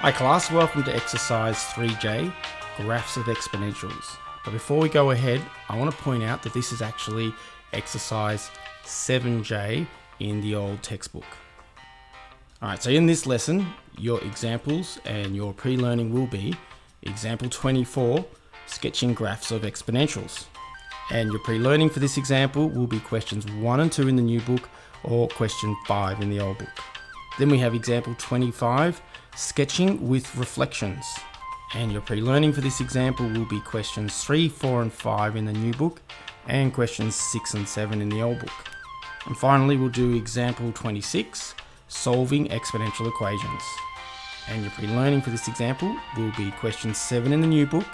Hi class, welcome to exercise 3J, graphs of exponentials. But before we go ahead, I want to point out that this is actually exercise 7J in the old textbook. Alright, so in this lesson, your examples and your pre-learning will be example 24, sketching graphs of exponentials. And your pre-learning for this example will be questions 1 and 2 in the new book or question 5 in the old book. Then we have example 25, sketching with reflections. And your pre-learning for this example will be questions 3, 4 and 5 in the new book and questions 6 and 7 in the old book. And finally we'll do example 26, solving exponential equations. And your pre-learning for this example will be question 7 in the new book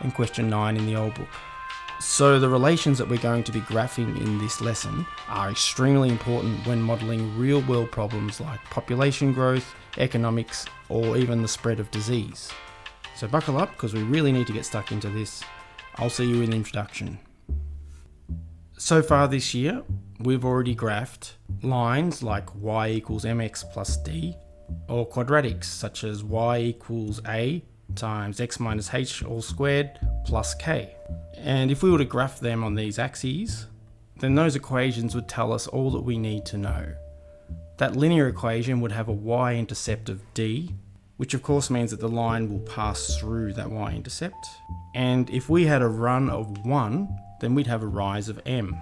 and question 9 in the old book. So the relations that we're going to be graphing in this lesson are extremely important when modelling real-world problems like population growth, economics, or even the spread of disease. So buckle up because we really need to get stuck into this. I'll see you in the introduction. So far this year, we've already graphed lines like y equals mx plus d, or quadratics such as y equals a times x minus h all squared plus k. And if we were to graph them on these axes, then those equations would tell us all that we need to know. That linear equation would have a y-intercept of d, which of course means that the line will pass through that y-intercept. And if we had a run of 1, then we'd have a rise of m.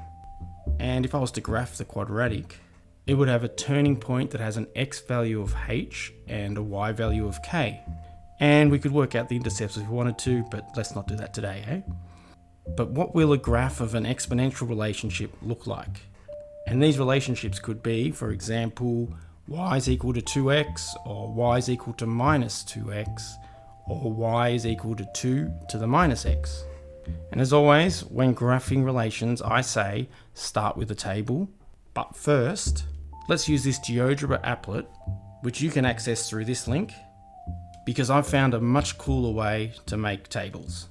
And if I was to graph the quadratic, it would have a turning point that has an x value of h and a y value of k. And we could work out the intercepts if we wanted to, but let's not do that today, eh? But what will a graph of an exponential relationship look like? And these relationships could be, for example, y is equal to 2x, or y is equal to minus 2x, or y is equal to 2 to the minus x. And as always, when graphing relations, I say start with a table. But first, let's use this GeoGebra applet, which you can access through this link, because I've found a much cooler way to make tables.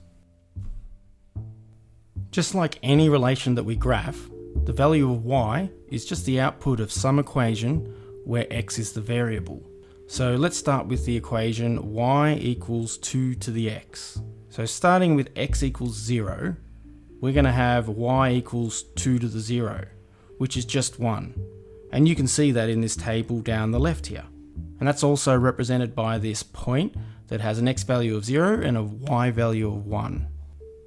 Just like any relation that we graph, the value of y is just the output of some equation where x is the variable. So let's start with the equation y equals 2 to the x. So starting with x equals 0, we're going to have y equals 2 to the 0, which is just 1. And you can see that in this table down the left here. And that's also represented by this point that has an x value of 0 and a y value of 1.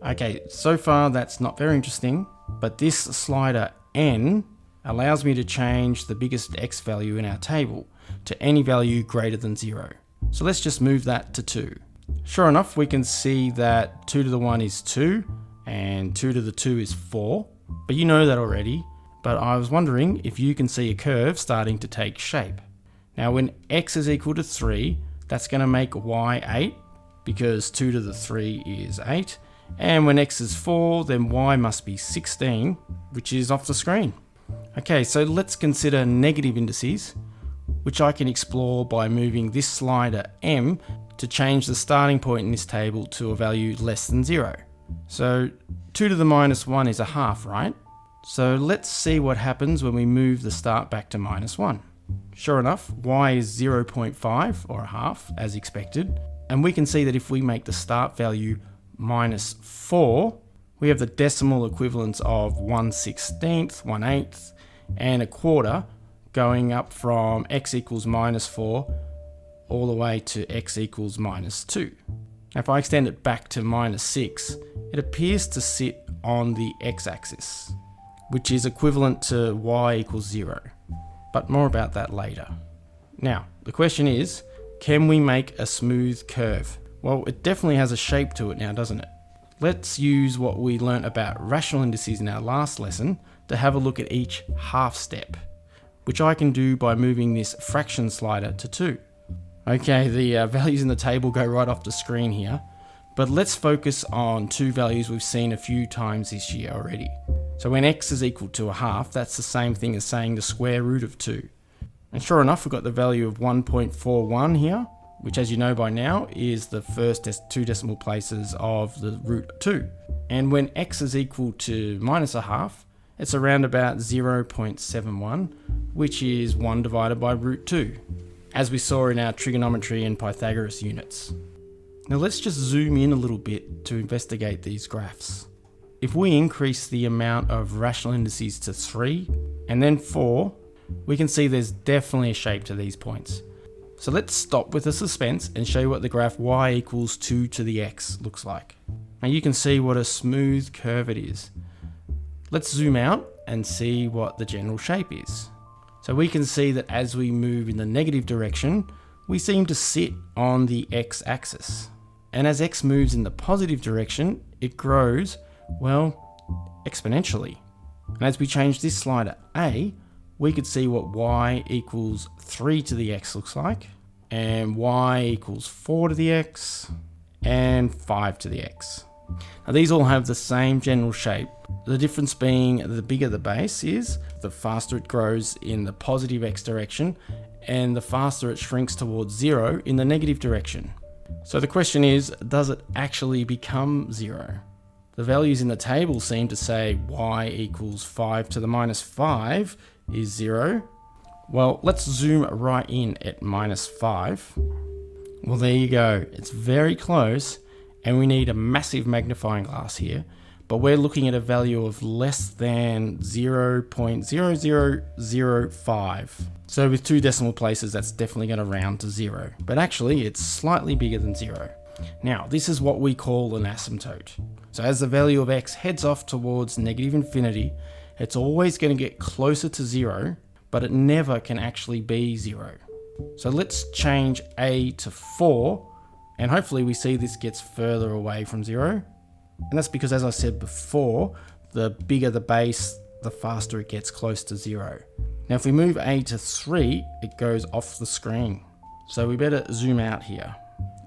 Okay, so far that's not very interesting, but this slider n allows me to change the biggest x value in our table to any value greater than 0. So let's just move that to 2. Sure enough, we can see that 2 to the 1 is 2 and 2 to the 2 is 4, but you know that already. But I was wondering if you can see a curve starting to take shape. Now when x is equal to 3, that's going to make y 8 because 2 to the 3 is 8. And when x is 4, then y must be 16, which is off the screen. Okay, so let's consider negative indices, which I can explore by moving this slider m to change the starting point in this table to a value less than 0. So 2 to the minus 1 is a half, right? So let's see what happens when we move the start back to minus 1. Sure enough, y is 0.5 or a half as expected. And we can see that if we make the start value minus 4, we have the decimal equivalents of 1/16, 1/8, and a quarter going up from x equals minus 4 all the way to x equals minus 2. Now if I extend it back to minus 6, it appears to sit on the x-axis, which is equivalent to y equals 0. But more about that later. Now, the question is, can we make a smooth curve? Well, it definitely has a shape to it now, doesn't it? Let's use what we learnt about rational indices in our last lesson to have a look at each half step, which I can do by moving this fraction slider to 2. Okay, the values in the table go right off the screen here, but let's focus on two values we've seen a few times this year already. So when x is equal to a half, that's the same thing as saying the square root of 2. And sure enough, we've got the value of 1.41 here, which as you know by now is the first 2 decimal places of the root 2. And when x is equal to minus a half, it's around about 0.71, which is 1 divided by root 2. as we saw in our trigonometry and Pythagoras units. Now let's just zoom in a little bit to investigate these graphs. If we increase the amount of rational indices to 3 and then 4, we can see there's definitely a shape to these points. So let's stop with the suspense and show you what the graph y equals 2 to the x looks like. Now you can see what a smooth curve it is. Let's zoom out and see what the general shape is. So we can see that as we move in the negative direction, we seem to sit on the x-axis. And as x moves in the positive direction, it grows, well, exponentially. And as we change this slider A, we could see what y equals 3 to the x looks like, and y equals 4 to the x, and 5 to the x. Now these all have the same general shape, the difference being the bigger the base is, the faster it grows in the positive x direction, and the faster it shrinks towards 0 in the negative direction. So the question is, does it actually become 0? The values in the table seem to say y equals 5 to the minus 5 is 0. Well, let's zoom right in at minus 5. Well, there you go. It's very close, and we need a massive magnifying glass here, but we're looking at a value of less than 0.0005. So with 2 decimal places, that's definitely going to round to 0, but actually it's slightly bigger than 0. Now, this is what we call an asymptote. So as the value of x heads off towards negative infinity, it's always going to get closer to 0, but it never can actually be 0. So let's change a to 4, and hopefully we see this gets further away from 0. And that's because, as I said before, the bigger the base, the faster it gets close to 0. Now if we move a to 3, it goes off the screen. So we better zoom out here.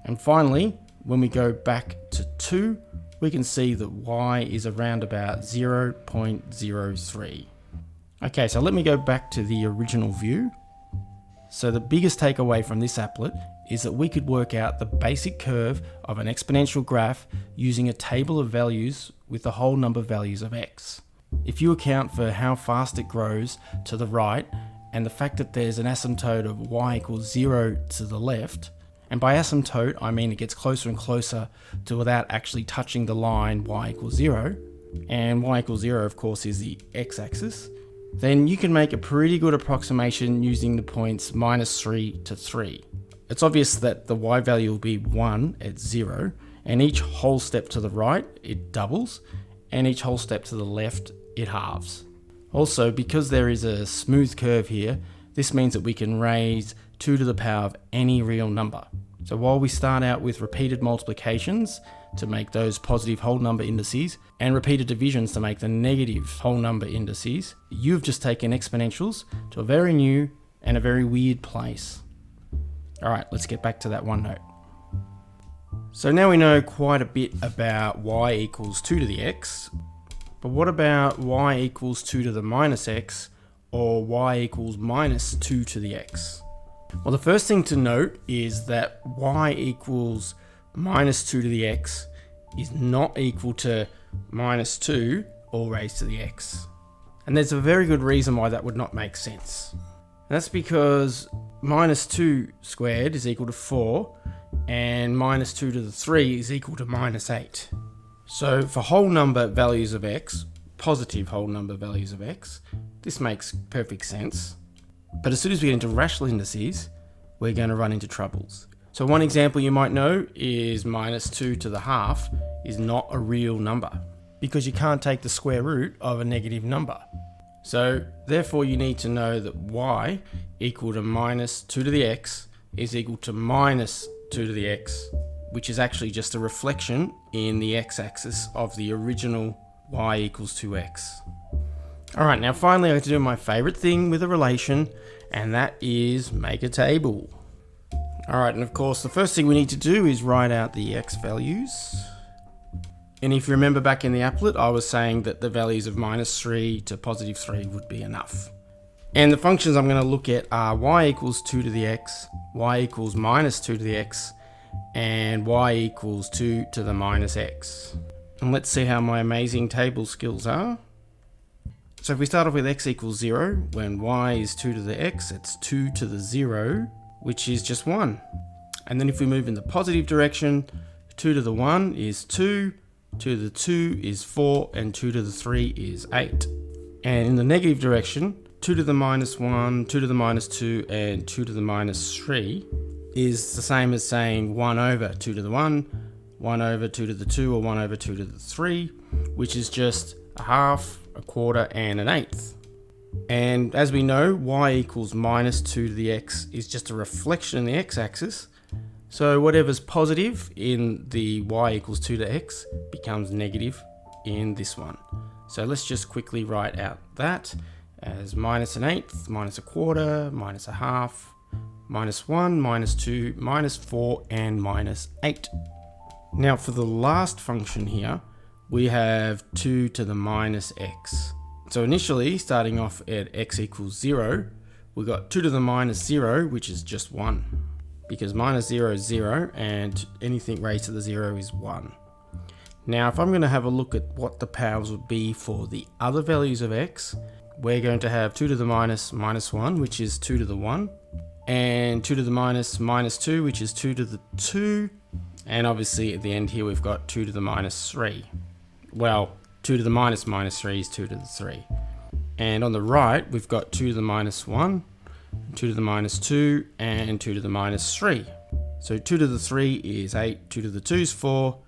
And finally, when we go back to 2, we can see that y is around about 0.03. Okay, so let me go back to the original view. So the biggest takeaway from this applet is that we could work out the basic curve of an exponential graph using a table of values with the whole number values of x. If you account for how fast it grows to the right and the fact that there's an asymptote of y equals 0 to the left, and by asymptote I mean it gets closer and closer to without actually touching the line y equals 0, and y equals 0 of course is the x-axis, then you can make a pretty good approximation using the points minus 3 to 3. It's obvious that the y value will be 1 at 0, and each whole step to the right it doubles, and each whole step to the left it halves. Also, because there is a smooth curve here, this means that we can raise 2 to the power of any real number. So while we start out with repeated multiplications to make those positive whole number indices and repeated divisions to make the negative whole number indices, you've just taken exponentials to a very new and a very weird place. Alright, let's get back to that OneNote. So now we know quite a bit about y equals 2 to the x, but what about y equals 2 to the minus x, or y equals minus 2 to the x? Well, the first thing to note is that y equals minus 2 to the x is not equal to minus 2 all raised to the x. And there's a very good reason why that would not make sense. And that's because minus 2 squared is equal to 4, and minus 2 to the 3 is equal to minus 8. So for whole number values of x, positive whole number values of x, this makes perfect sense. But as soon as we get into rational indices, we're going to run into troubles. So one example you might know is minus 2 to the half is not a real number, because you can't take the square root of a negative number. So therefore you need to know that y equal to minus 2 to the x is equal to minus 2 to the x, which is actually just a reflection in the x-axis of the original y equals 2x. Alright, now finally I have to do my favourite thing with a relation, and that is make a table. Alright, and of course the first thing we need to do is write out the x values. And if you remember back in the applet, I was saying that the values of minus 3 to positive 3 would be enough. And the functions I'm going to look at are y equals 2 to the x, y equals minus 2 to the x, and y equals 2 to the minus x. And let's see how my amazing table skills are. So if we start off with x equals 0, when y is 2 to the x, it's 2 to the 0. which is just 1. And then if we move in the positive direction, 2 to the 1 is 2, 2 to the 2 is 4, and 2 to the 3 is 8. And in the negative direction, 2 to the minus 1, 2 to the minus 2, and 2 to the minus 3 is the same as saying 1 over 2 to the 1, 1 over 2 to the 2, or 1 over 2 to the 3, which is just a half, a quarter, and an eighth. And as we know, y equals minus 2 to the x is just a reflection in the x-axis. So whatever's positive in the y equals 2 to x becomes negative in this one. So let's just quickly write out that as minus an eighth, minus a quarter, minus a half, minus 1, minus 2, minus 4, and minus 8. Now for the last function here, we have 2 to the minus x. So initially, starting off at x equals 0, we got 2 to the minus 0, which is just 1. Because minus 0 is 0, and anything raised to the 0 is 1. Now, if I'm going to have a look at what the powers would be for the other values of x, we're going to have 2 to the minus minus 1, which is 2 to the 1, and 2 to the minus minus 2, which is 2 to the 2, and obviously at the end here we've got 2 to the minus 3. Well, 2 to the minus minus 3 is 2 to the 3. And on the right, we've got 2 to the minus 1, 2 to the minus 2, and 2 to the minus 3. So 2 to the 3 is 8, 2 to the 2 is 4,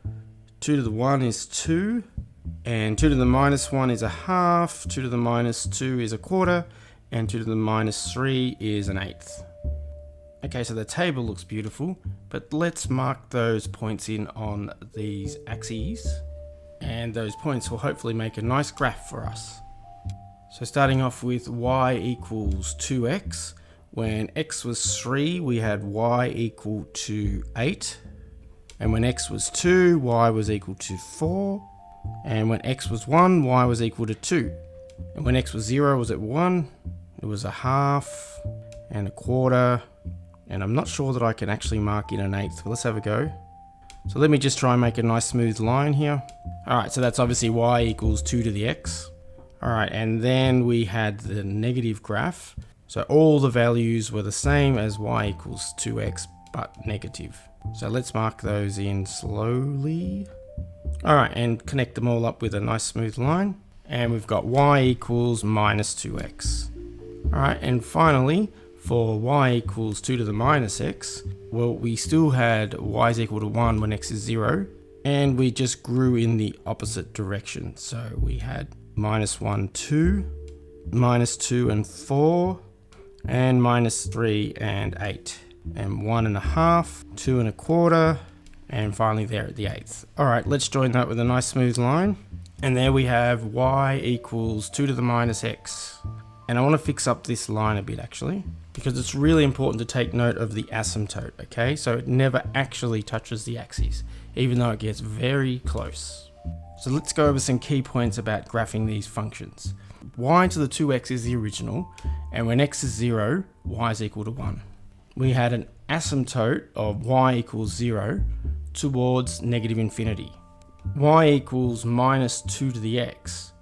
2 to the 1 is 2, and 2 to the minus 1 is a half, 2 to the minus 2 is a quarter, and 2 to the minus 3 is an eighth. Okay, so the table looks beautiful, but let's mark those points in on these axes, and those points will hopefully make a nice graph for us. So starting off with y equals 2x, when x was 3, we had y equal to 8. And when x was 2, y was equal to 4. And when x was 1, y was equal to 2. And when x was 0, was at 1, it was a half and a quarter. And I'm not sure that I can actually mark in an eighth, but let's have a go. So let me just try and make a nice smooth line here. Alright, so that's obviously y equals 2 to the x. Alright, and then we had the negative graph. So all the values were the same as y equals 2x, but negative. So let's mark those in slowly. Alright, and connect them all up with a nice smooth line. And we've got y equals minus 2x. Alright, and finally, for y equals 2 to the minus x, well, we still had y is equal to 1 when x is 0, and we just grew in the opposite direction. So we had minus 1, 2, minus 2 and 4, and minus 3 and 8, and 1 and a half, 2 and a quarter, and finally there at the eighth. Alright, let's join that with a nice smooth line. And there we have y equals 2 to the minus x. And I want to fix up this line a bit actually, because it's really important to take note of the asymptote, okay? So it never actually touches the axes, even though it gets very close. So let's go over some key points about graphing these functions. Y to the 2x is the original, and when x is 0, y is equal to 1. We had an asymptote of y equals 0 towards negative infinity. Y equals minus 2 to the x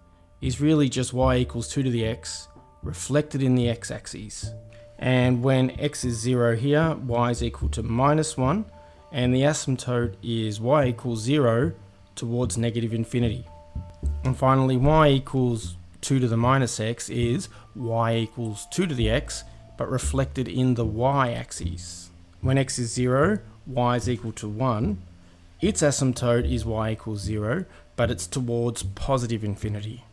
is really just y equals 2 to the x reflected in the x-axis. And when x is 0 here, y is equal to minus 1, and the asymptote is y equals 0 towards negative infinity. And finally, y equals 2 to the minus x is y equals 2 to the x, but reflected in the y-axis. When x is 0, y is equal to 1. Its asymptote is y equals 0, but it's towards positive infinity.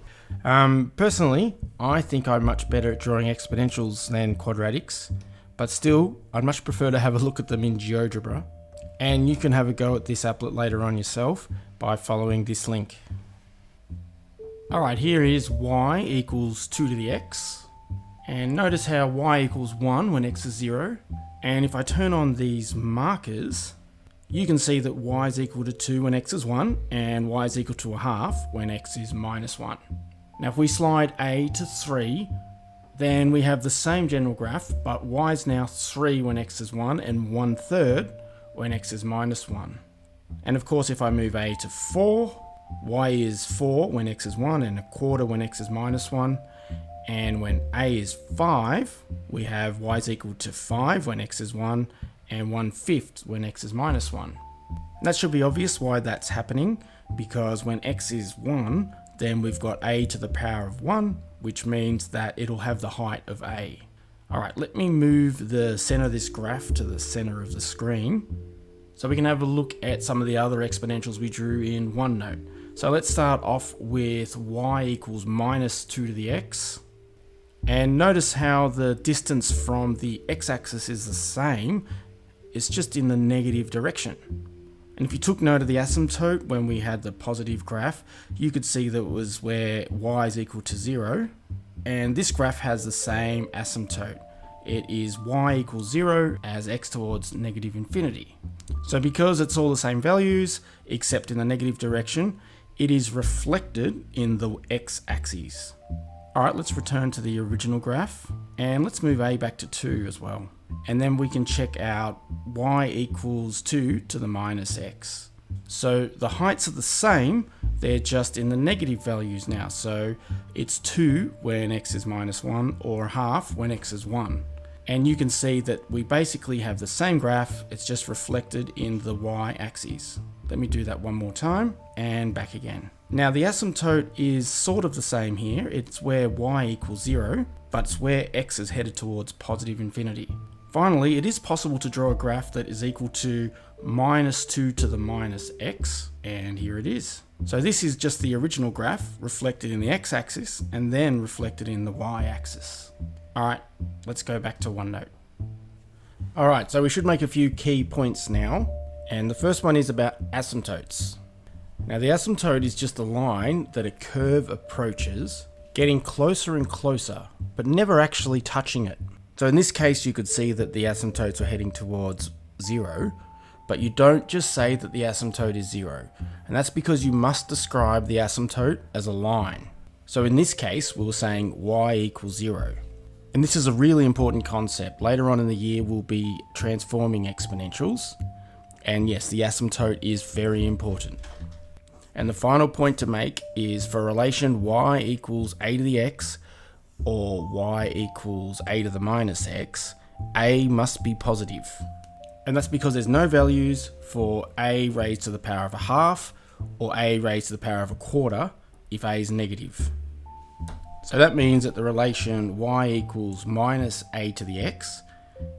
Personally, I think I'm much better at drawing exponentials than quadratics, but still, I'd much prefer to have a look at them in GeoGebra. And you can have a go at this applet later on yourself by following this link. Alright, here is y equals 2 to the x. And notice how y equals 1 when x is 0. And if I turn on these markers, you can see that y is equal to 2 when x is 1, and y is equal to a half when x is minus 1. Now if we slide a to 3, then we have the same general graph, but y is now 3 when x is 1, and 1/3 when x is minus 1. And of course if I move a to 4, y is 4 when x is 1, and a quarter when x is minus 1. And when a is 5, we have y is equal to 5 when x is 1, and 1/5 when x is minus 1. That should be obvious why that's happening, because when x is 1, then we've got a to the power of 1, which means that it'll have the height of a. Alright, let me move the center of this graph to the center of the screen, so we can have a look at some of the other exponentials we drew in OneNote. So let's start off with y equals minus 2 to the x. And notice how the distance from the x-axis is the same, it's just in the negative direction. And if you took note of the asymptote when we had the positive graph, you could see that it was where y is equal to 0. And this graph has the same asymptote. It is y equals 0 as x towards negative infinity. So because it's all the same values, except in the negative direction, it is reflected in the x-axis. Alright, let's return to the original graph, and let's move a back to 2 as well. And then we can check out y equals 2 to the minus x. So the heights are the same, they're just in the negative values now. So it's 2 when x is minus 1, or half when x is 1. And you can see that we basically have the same graph, it's just reflected in the y-axis. Let me do that one more time, and back again. Now the asymptote is sort of the same here, it's where y equals 0, but it's where x is headed towards positive infinity. Finally, it is possible to draw a graph that is equal to minus 2 to the minus x, and here it is. So this is just the original graph reflected in the x-axis and then reflected in the y-axis. Alright, let's go back to OneNote. Alright, so we should make a few key points now, and the first one is about asymptotes. Now the asymptote is just a line that a curve approaches, getting closer and closer, but never actually touching it. So in this case you could see that the asymptotes are heading towards 0, but you don't just say that the asymptote is 0, and that's because you must describe the asymptote as a line. So in this case we were saying y equals 0. And this is a really important concept. Later on in the year we'll be transforming exponentials, and yes, the asymptote is very important. And the final point to make is for a relation y equals a to the x, or y equals a to the minus x, a must be positive. And that's because there's no values for a raised to the power of a half, or a raised to the power of a quarter if a is negative. So that means that the relation y equals minus a to the x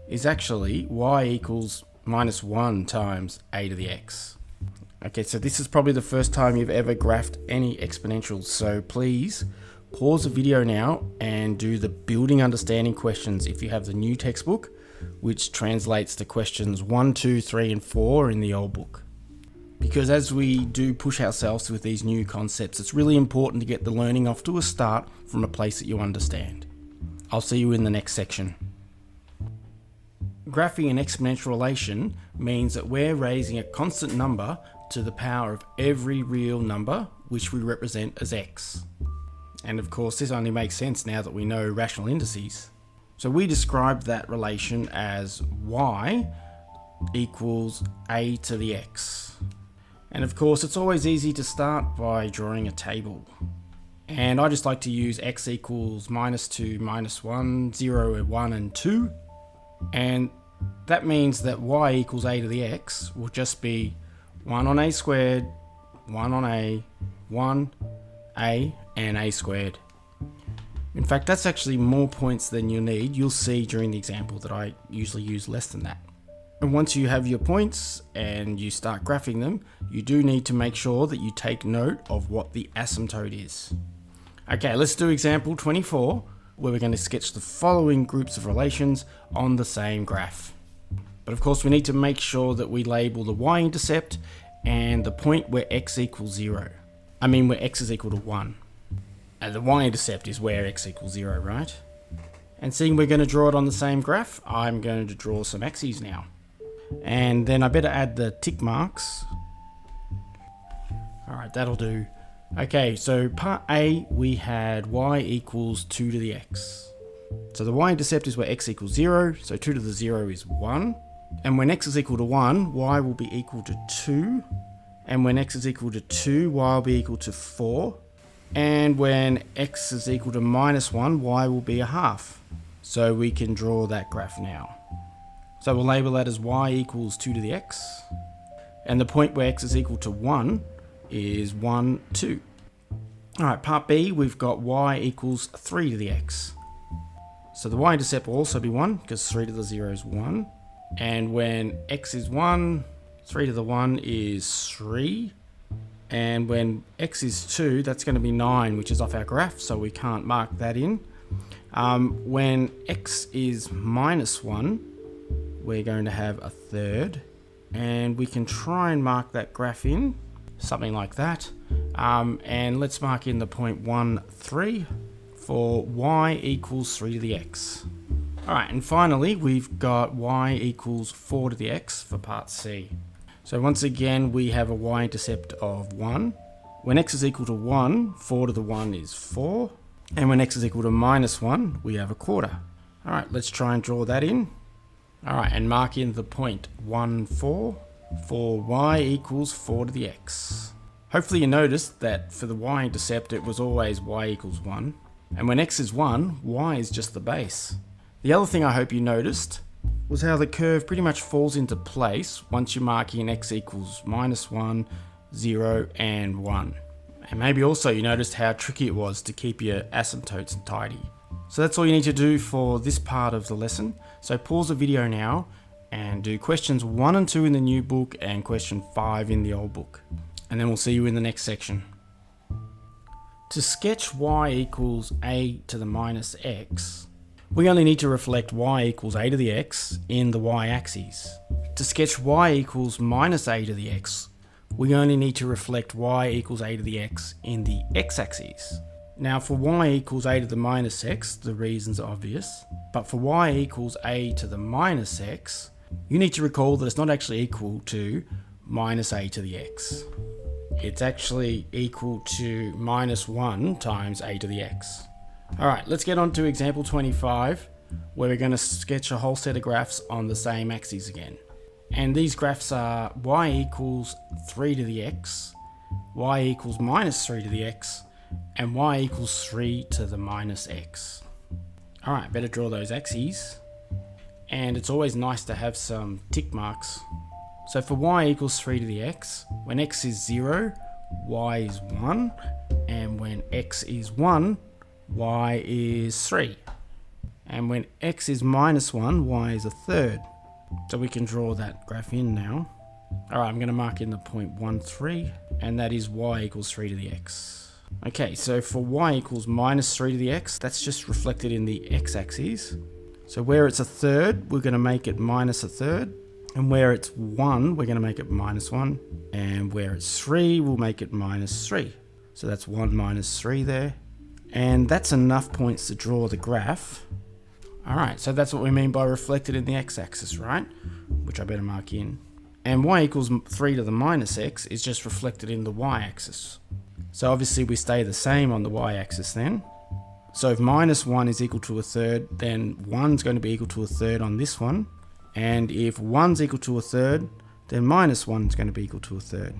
is actually y equals minus 1 times a to the x. Okay, so this is probably the first time you've ever graphed any exponentials, so please pause the video now and do the building understanding questions if you have the new textbook, which translates to questions 1, 2, 3 and 4 in the old book. Because as we do push ourselves with these new concepts, it's really important to get the learning off to a start from a place that you understand. I'll see you in the next section. Graphing an exponential relation means that we're raising a constant number to the power of every real number, which we represent as x. And of course, this only makes sense now that we know rational indices. So we describe that relation as y equals a to the x. And of course, it's always easy to start by drawing a table. And I just like to use x equals minus 2, minus 1, 0, 1 and 2. And that means that y equals a to the x will just be 1 on a squared, 1 on a, 1, a, and a squared. In fact, that's actually more points than you'll need. You'll see during the example that I usually use less than that. And once you have your points and you start graphing them, you do need to make sure that you take note of what the asymptote is. Okay, let's do example 24, where we're going to sketch the following groups of relations on the same graph. But of course, we need to make sure that we label the y-intercept and the point where x equals 0. I mean where x is equal to 1. And the y-intercept is where x equals 0, right? And seeing we're going to draw it on the same graph, I'm going to draw some axes now. And then I better add the tick marks. Alright, that'll do. Okay, so part A, we had y equals 2 to the x. So the y-intercept is where x equals 0, so 2 to the 0 is 1. And when x is equal to 1, y will be equal to 2. And when x is equal to 2, y will be equal to 4. And when x is equal to -1, y will be a half. So we can draw that graph now. So we'll label that as y equals 2 to the x. And the point where x is equal to 1 is 1, 2. Alright, part B, we've got y equals 3 to the x. So the y-intercept will also be 1, because 3 to the 0 is 1. And when x is 1, 3 to the 1 is 3. And when x is 2, that's going to be 9, which is off our graph, so we can't mark that in. When x is -1, we're going to have a third. And we can try and mark that graph in, something like that. And let's mark in the point 1, 3 for y equals 3 to the x. Alright, and finally we've got y equals 4 to the x for part C. So once again we have a y-intercept of 1. When x is equal to 1, 4 to the 1 is 4. And when x is equal to -1, we have a quarter. Alright, let's try and draw that in. Alright, and mark in the point 1, 4 for y equals 4 to the x. Hopefully you noticed that for the y-intercept it was always y equals 1. And when x is 1, y is just the base. The other thing I hope you noticed was how the curve pretty much falls into place once you mark in x equals -1, 0 and 1. And maybe also you noticed how tricky it was to keep your asymptotes tidy. So that's all you need to do for this part of the lesson. So pause the video now and do questions 1 and 2 in the new book and question 5 in the old book. And then we'll see you in the next section. To sketch y equals a to the minus x, we only need to reflect y equals a to the x in the y-axis. To sketch y equals minus a to the x, we only need to reflect y equals a to the x in the x-axis. Now for y equals a to the minus x, the reason's obvious, but for y equals a to the minus x, you need to recall that it's not actually equal to minus a to the x. It's actually equal to -1 times a to the x. Alright, let's get on to example 25, where we're going to sketch a whole set of graphs on the same axes again. And these graphs are y equals 3 to the x, y equals -3 to the x, and y equals 3 to the minus x. Alright, better draw those axes. And it's always nice to have some tick marks. So for y equals 3 to the x, when x is 0, y is 1, and when x is 1, y is 3. And when x is -1, y is a third. So we can draw that graph in now. Alright, I'm going to mark in the point 1, 3, and that is y equals 3 to the x. Okay, so for y equals -3 to the x, that's just reflected in the x-axis. So where it's a third, we're going to make it minus a third. And where it's 1, we're going to make it -1. And where it's 3, we'll make it -3. So that's 1 minus 3 there. And that's enough points to draw the graph. Alright, so that's what we mean by reflected in the x-axis, right? Which I better mark in. And y equals 3 to the minus x is just reflected in the y-axis. So obviously we stay the same on the y-axis then. So if -1 is equal to a third, then 1's going to be equal to a third on this one. And if 1's equal to a third, then -1's going to be equal to a third.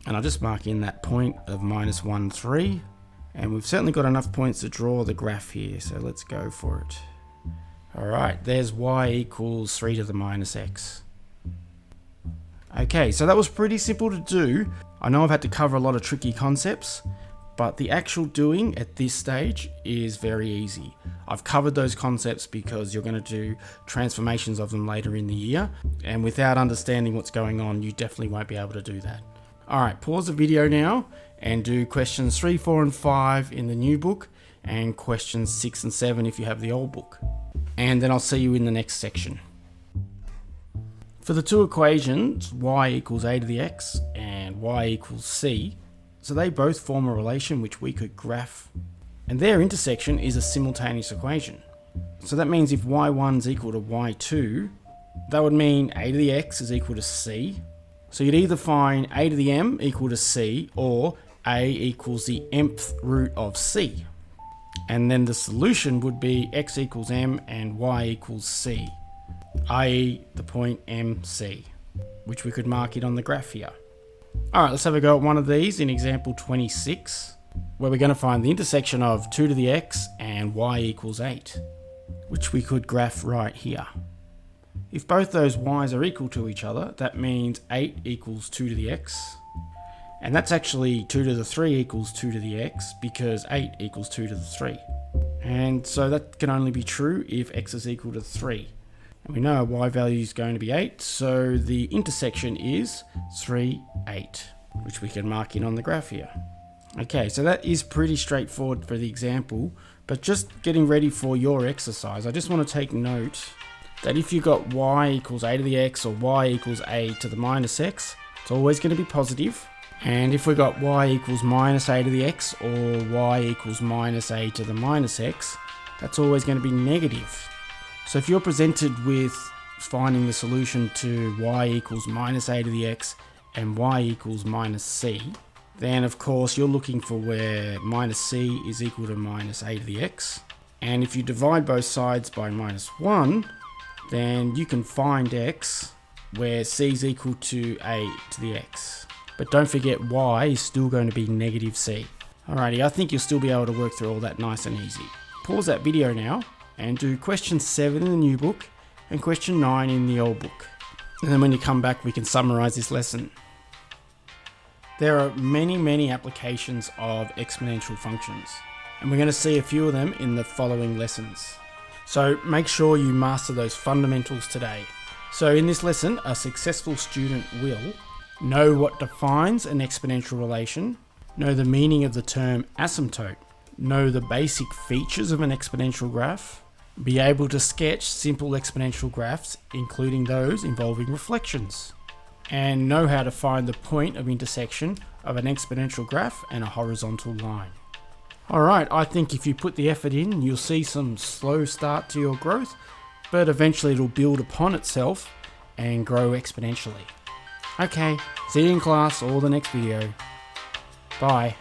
And I'll just mark in that point of -1, 3. And we've certainly got enough points to draw the graph here, so let's go for it. Alright, there's y equals 3 to the minus x. Okay, so that was pretty simple to do. I know I've had to cover a lot of tricky concepts, but the actual doing at this stage is very easy. I've covered those concepts because you're going to do transformations of them later in the year, and without understanding what's going on, you definitely won't be able to do that. Alright, pause the video now and do questions 3, 4 and 5 in the new book, and questions 6 and 7 if you have the old book. And then I'll see you in the next section. For the two equations, y equals a to the x and y equals c, so they both form a relation which we could graph, and their intersection is a simultaneous equation. So that means if y1 is equal to y2, that would mean a to the x is equal to c. So you'd either find a to the m equal to c, or a equals the mth root of c. And then the solution would be x equals m and y equals c, i.e. the point MC, which we could mark it on the graph here. Alright, let's have a go at one of these in example 26. where we're going to find the intersection of 2 to the x and y equals 8, which we could graph right here. If both those y's are equal to each other, that means 8 equals 2 to the x, and that's actually 2 to the 3 equals 2 to the x, because 8 equals 2 to the 3. And so that can only be true if x is equal to 3. And we know our y value is going to be 8, so the intersection is 3, 8, which we can mark in on the graph here. Okay, so that is pretty straightforward for the example, but just getting ready for your exercise, I just want to take note that if you got y equals a to the x or y equals a to the minus x, it's always going to be positive. And if we got y equals minus a to the x or y equals minus a to the minus x, that's always going to be negative. So if you're presented with finding the solution to y equals minus a to the x and y equals minus c, then of course you're looking for where minus c is equal to minus a to the x. And if you divide both sides by minus 1, then you can find x where c is equal to a to the x. But don't forget y is still going to be negative c. Alrighty, I think you'll still be able to work through all that nice and easy. Pause that video now and do question 7 in the new book and question 9 in the old book. And then when you come back, we can summarize this lesson. There are many applications of exponential functions, and we're going to see a few of them in the following lessons. So make sure you master those fundamentals today. So in this lesson, a successful student will know what defines an exponential relation, know the meaning of the term asymptote, know the basic features of an exponential graph, be able to sketch simple exponential graphs, including those involving reflections, and know how to find the point of intersection of an exponential graph and a horizontal line. Alright, I think if you put the effort in, you'll see some slow start to your growth, but eventually it'll build upon itself and grow exponentially. Okay, see you in class or the next video. Bye.